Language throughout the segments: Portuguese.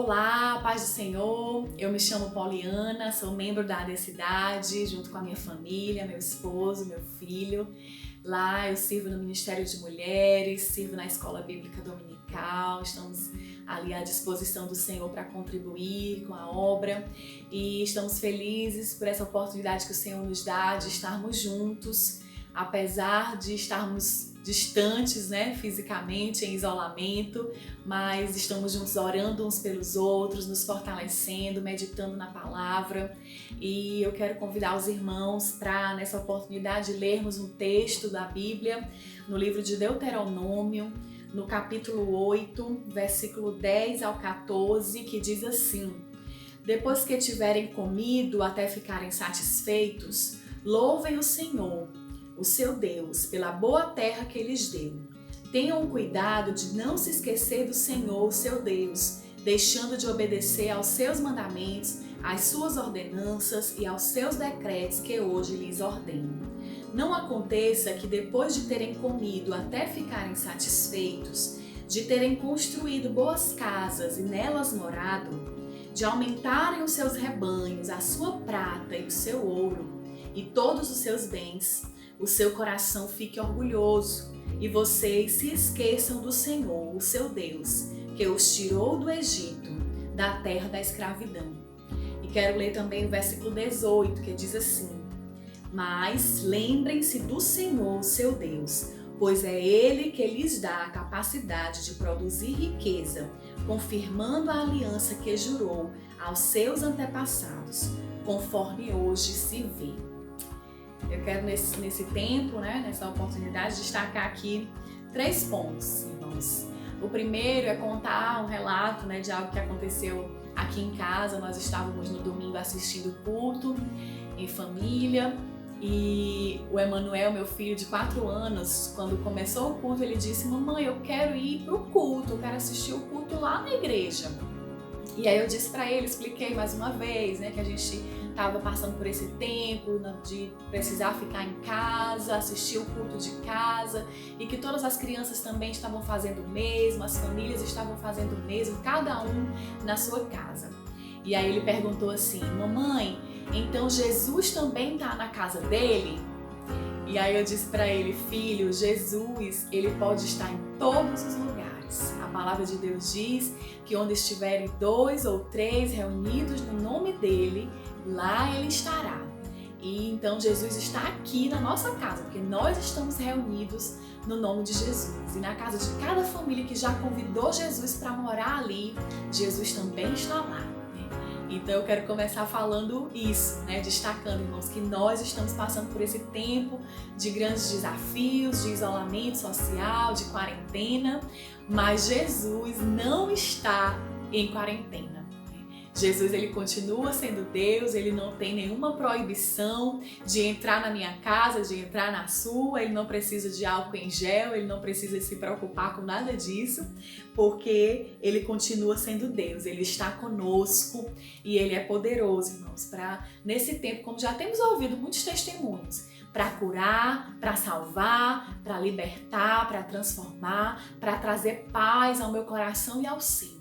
Olá, paz do Senhor, eu me chamo Poliana, sou membro da AD Cidade, junto com a minha família, meu esposo, meu filho. Lá eu sirvo no Ministério de Mulheres, sirvo na Escola Bíblica Dominical, estamos ali à disposição do Senhor para contribuir com a obra e estamos felizes por essa oportunidade que o Senhor nos dá de estarmos juntos, apesar de estarmos distantes, fisicamente, em isolamento, mas estamos juntos orando uns pelos outros, nos fortalecendo, meditando na palavra. E eu quero convidar os irmãos para, nessa oportunidade, lermos um texto da Bíblia, no livro de Deuteronômio, no capítulo 8, versículo 10 ao 14, que diz assim: Depois que tiverem comido até ficarem satisfeitos, louvem o Senhor, o seu Deus, pela boa terra que lhes deu. Tenham cuidado de não se esquecer do Senhor, o seu Deus, deixando de obedecer aos seus mandamentos, às suas ordenanças e aos seus decretos que hoje lhes ordeno. Não aconteça que depois de terem comido até ficarem satisfeitos, de terem construído boas casas e nelas morado, de aumentarem os seus rebanhos, a sua prata e o seu ouro e todos os seus bens, o seu coração fique orgulhoso e vocês se esqueçam do Senhor, o seu Deus, que os tirou do Egito, da terra da escravidão. E quero ler também o versículo 18, que diz assim: Mas lembrem-se do Senhor, seu Deus, pois é Ele que lhes dá a capacidade de produzir riqueza, confirmando a aliança que jurou aos seus antepassados, conforme hoje se vê. Eu quero nesse tempo, nessa oportunidade, destacar aqui 3 pontos, irmãos. O primeiro é contar um relato de algo que aconteceu aqui em casa. Nós estávamos no domingo assistindo o culto em família e o Emanuel, meu filho de 4 anos, quando começou o culto, ele disse: Mamãe, eu quero ir para o culto, eu quero assistir o culto lá na igreja. E aí eu disse para ele, expliquei mais uma vez, que a gente estava passando por esse tempo de precisar ficar em casa, assistir o culto de casa e que todas as crianças também estavam fazendo o mesmo, as famílias estavam fazendo o mesmo, cada um na sua casa. E aí ele perguntou assim: Mamãe, então Jesus também está na casa dele? E aí eu disse para ele: Filho, Jesus, ele pode estar em todos os lugares. A palavra de Deus diz que onde estiverem 2 ou 3 reunidos no nome dele, lá ele estará. E então Jesus está aqui na nossa casa, porque nós estamos reunidos no nome de Jesus. E na casa de cada família que já convidou Jesus para morar ali, Jesus também está lá. Então eu quero começar falando isso, destacando, irmãos, que nós estamos passando por esse tempo de grandes desafios, de isolamento social, de quarentena, mas Jesus não está em quarentena. Jesus, ele continua sendo Deus, ele não tem nenhuma proibição de entrar na minha casa, de entrar na sua, ele não precisa de álcool em gel, ele não precisa se preocupar com nada disso, porque ele continua sendo Deus, ele está conosco e ele é poderoso, irmãos, para nesse tempo, como já temos ouvido muitos testemunhos, para curar, para salvar, para libertar, para transformar, para trazer paz ao meu coração e ao seu.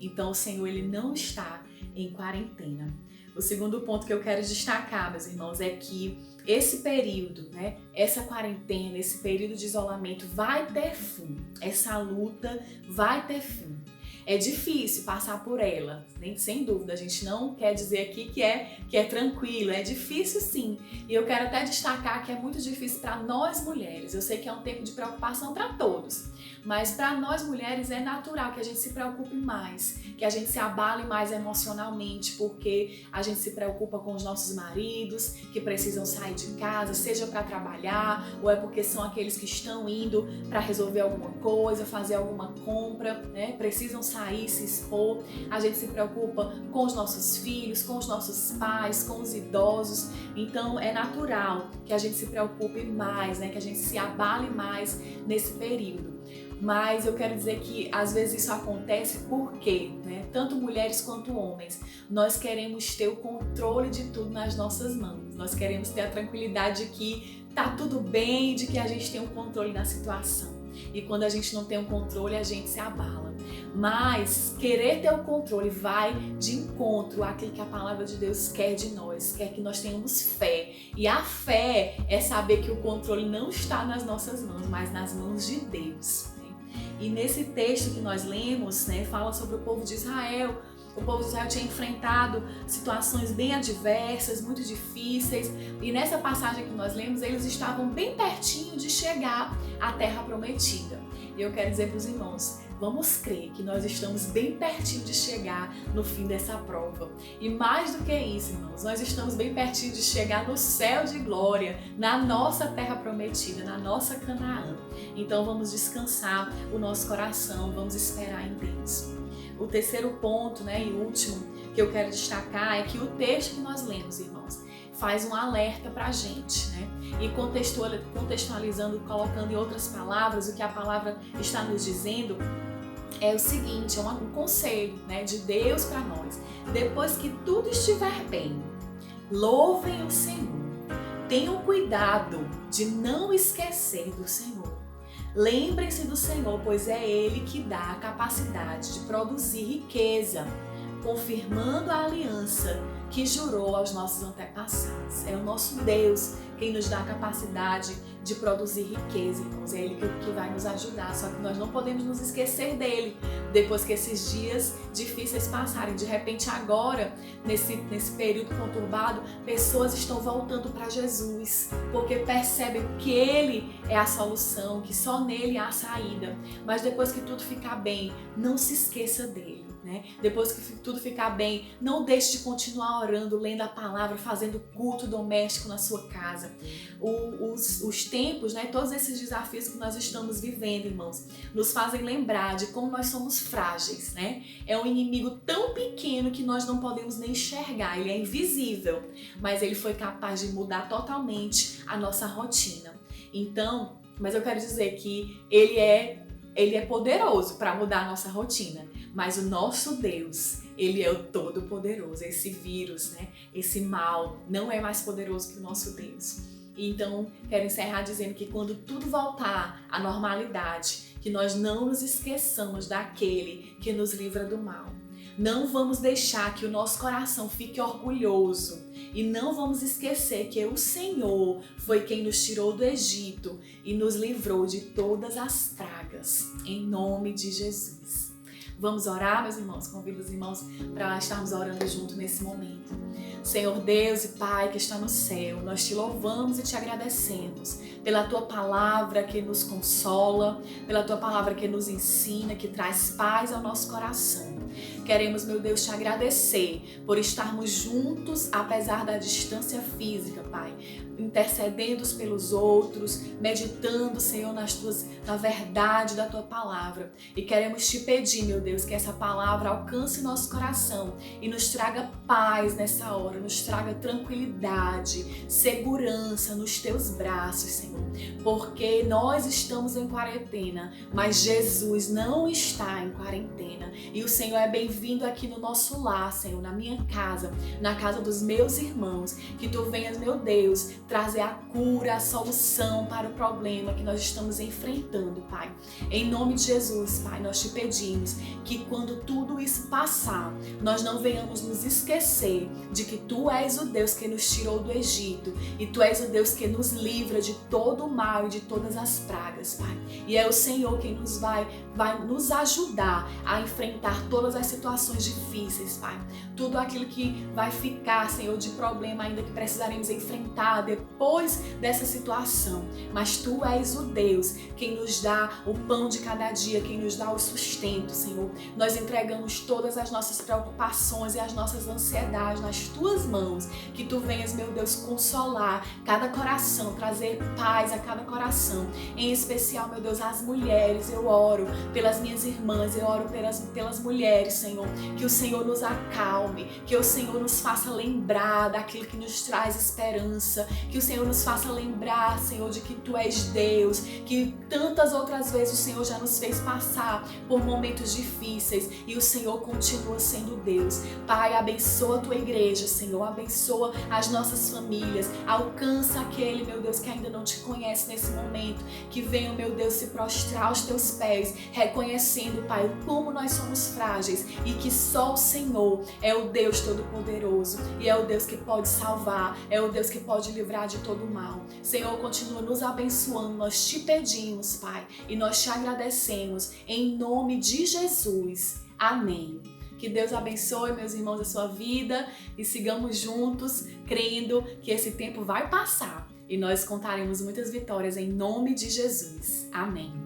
Então o Senhor, ele não está em quarentena. O segundo ponto que eu quero destacar, meus irmãos, é que esse período, essa quarentena, esse período de isolamento vai ter fim. Essa luta vai ter fim. É difícil passar por ela, sem dúvida. A gente não quer dizer aqui que é tranquilo, é difícil sim. E eu quero até destacar que é muito difícil para nós mulheres. Eu sei que é um tempo de preocupação para todos, mas para nós mulheres é natural que a gente se preocupe mais, que a gente se abale mais emocionalmente, porque a gente se preocupa com os nossos maridos que precisam sair de casa, seja para trabalhar ou é porque são aqueles que estão indo para resolver alguma coisa, fazer alguma compra, precisam sair, se expor. A gente se preocupa com os nossos filhos, com os nossos pais, com os idosos. Então é natural que a gente se preocupe mais, que a gente se abale mais nesse período. Mas eu quero dizer que às vezes isso acontece porque, tanto mulheres quanto homens, nós queremos ter o controle de tudo nas nossas mãos. Nós queremos ter a tranquilidade de que tá tudo bem, de que a gente tem o controle da situação. E quando a gente não tem o controle, a gente se abala. Mas querer ter o controle vai de encontro àquilo que a palavra de Deus quer de nós, quer que nós tenhamos fé. E a fé é saber que o controle não está nas nossas mãos, mas nas mãos de Deus. E nesse texto que nós lemos, fala sobre o povo de Israel. O povo de Israel tinha enfrentado situações bem adversas, muito difíceis. E nessa passagem que nós lemos, eles estavam bem pertinho de chegar à terra prometida. E eu quero dizer para os irmãos, vamos crer que nós estamos bem pertinho de chegar no fim dessa prova. E mais do que isso, irmãos, nós estamos bem pertinho de chegar no céu de glória, na nossa terra prometida, na nossa Canaã. Então vamos descansar o nosso coração, vamos esperar em Deus. O terceiro ponto, e último que eu quero destacar é que o texto que nós lemos, irmãos, faz um alerta pra gente, E contextualizando, colocando em outras palavras, o que a palavra está nos dizendo é o seguinte, é um conselho, de Deus para nós. Depois que tudo estiver bem, louvem o Senhor. Tenham cuidado de não esquecer do Senhor. Lembrem-se do Senhor, pois é Ele que dá a capacidade de produzir riqueza, confirmando a aliança que jurou aos nossos antepassados. É o nosso Deus quem nos dá a capacidade de produzir riqueza, irmãos. É Ele que vai nos ajudar, só que nós não podemos nos esquecer dEle depois que esses dias difíceis passarem. De repente agora, nesse período conturbado, pessoas estão voltando para Jesus, porque percebem que Ele é a solução, que só nele há saída. Mas depois que tudo ficar bem, não se esqueça dEle. Depois que tudo ficar bem, não deixe de continuar orando, lendo a palavra, fazendo culto doméstico na sua casa. Os tempos, todos esses desafios que nós estamos vivendo, irmãos, nos fazem lembrar de como nós somos frágeis, É um inimigo tão pequeno que nós não podemos nem enxergar, ele é invisível, mas ele foi capaz de mudar totalmente a nossa rotina. Então, mas eu quero dizer que ele é poderoso para mudar a nossa rotina, mas o nosso Deus, Ele é o Todo-Poderoso. Esse vírus, esse mal, não é mais poderoso que o nosso Deus. Então, quero encerrar dizendo que quando tudo voltar à normalidade, que nós não nos esqueçamos daquele que nos livra do mal. Não vamos deixar que o nosso coração fique orgulhoso e não vamos esquecer que o Senhor foi quem nos tirou do Egito e nos livrou de todas as pragas, em nome de Jesus. Vamos orar, meus irmãos? Convido os irmãos para estarmos orando junto nesse momento. Senhor Deus e Pai que está no céu, nós te louvamos e te agradecemos pela Tua palavra que nos consola, pela Tua palavra que nos ensina, que traz paz ao nosso coração. Queremos, meu Deus, te agradecer por estarmos juntos, apesar da distância física, Pai, intercedendo uns pelos outros, meditando, Senhor, na verdade da Tua palavra. E queremos te pedir, meu Deus, que essa palavra alcance nosso coração e nos traga paz nessa hora, nos traga tranquilidade, segurança nos Teus braços, Senhor. Porque nós estamos em quarentena, mas Jesus não está em quarentena. E o Senhor é bem-vindo aqui no nosso lar, Senhor, na minha casa, na casa dos meus irmãos. Que Tu venhas, meu Deus, trazer a cura, a solução para o problema que nós estamos enfrentando, Pai. Em nome de Jesus, Pai, nós te pedimos que quando tudo isso passar, nós não venhamos nos esquecer de que Tu és o Deus que nos tirou do Egito e Tu és o Deus que nos livra de todo o mal e de todas as pragas, Pai. E é o Senhor quem vai nos ajudar a enfrentar todas as situações difíceis, Pai. Tudo aquilo que vai ficar, Senhor, de problema ainda que precisaremos enfrentar depois dessa situação. Mas Tu és o Deus quem nos dá o pão de cada dia, quem nos dá o sustento, Senhor. Nós entregamos todas as nossas preocupações e as nossas ansiedades nas Tuas mãos. Que Tu venhas, meu Deus, consolar cada coração, trazer paz a cada coração. Em especial, meu Deus, as mulheres. Eu oro pelas minhas irmãs, eu oro pelas mulheres, Senhor. Que o Senhor nos acalme, que o Senhor nos faça lembrar daquilo que nos traz esperança, que o Senhor nos faça lembrar, Senhor, de que Tu és Deus, que tantas outras vezes o Senhor já nos fez passar por momentos difíceis, difíceis e o Senhor continua sendo Deus. Pai, abençoa a tua igreja, Senhor, abençoa as nossas famílias, alcança aquele, meu Deus, que ainda não te conhece nesse momento, que venha, meu Deus, se prostrar aos teus pés, reconhecendo, Pai, como nós somos frágeis e que só o Senhor é o Deus Todo-Poderoso e é o Deus que pode salvar, é o Deus que pode livrar de todo o mal. Senhor, continua nos abençoando, nós te pedimos, Pai, e nós te agradecemos em nome de Jesus. Amém. Que Deus abençoe, meus irmãos, a sua vida e sigamos juntos, crendo que esse tempo vai passar e nós contaremos muitas vitórias em nome de Jesus. Amém.